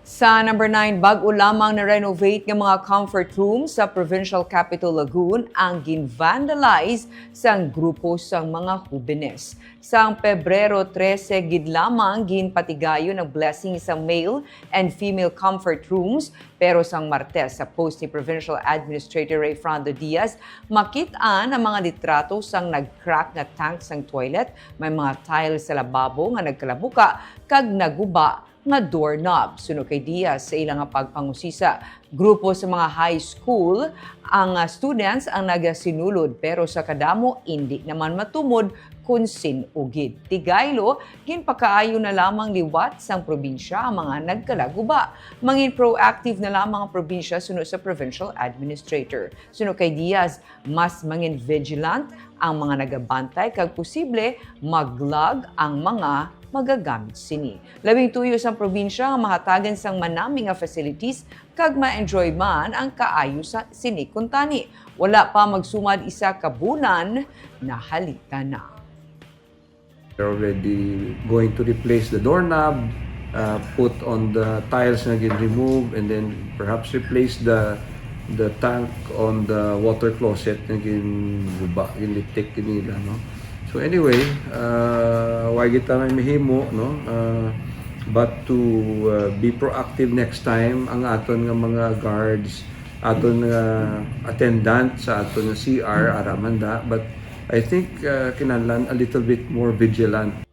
Sa number 9, bag-o lamang na renovate ng mga comfort room sa Provincial Capital Lagoon ang gin-vandalize sang grupo sang mga hubines. Sang Pebrero 13, gid lamang ginpatigayo ng blessing isang male and female comfort rooms, pero sang Martes sa post ni Provincial Administrator Ray Frando Diaz, makit-an ang mga litrato sang nag-crack na tank sang toilet, may mga tiles sa lababo nga nagkalabuka, kag naguba nga doorknob. Suno kay Diaz sa ilang pagpangusisa, grupo sa mga high school ang students ang nagasinulod, pero sa kadamo hindi naman matumod kung sinugid. Tigaylo, ginpakaayo na lamang liwat sang probinsya ang mga nagkalaguba. Mangin proactive na lamang ang probinsya suno sa provincial administrator. Suno kay Diaz, mas mangin vigilant ang mga nagabantay kag posible maglog ang mga magagamit sini. Labing tuyo sa probinsya nga mahatagan sang manami nga facilities kag ma-enjoy man ang kaayo sa sini kuntani. Wala pa magsumad isa ka bulan na halita na. They're already going to replace the doorknob, put on the tiles na get removed, and then perhaps replace the tank on the water closet na ginguba, ginlitik nila, no? So anyway, why kita may mahimo, no? But to be proactive next time, ang aton nga mga guards, aton nga attendant sa aton nga CR aramanda, but I think kinahanglan a little bit more vigilant.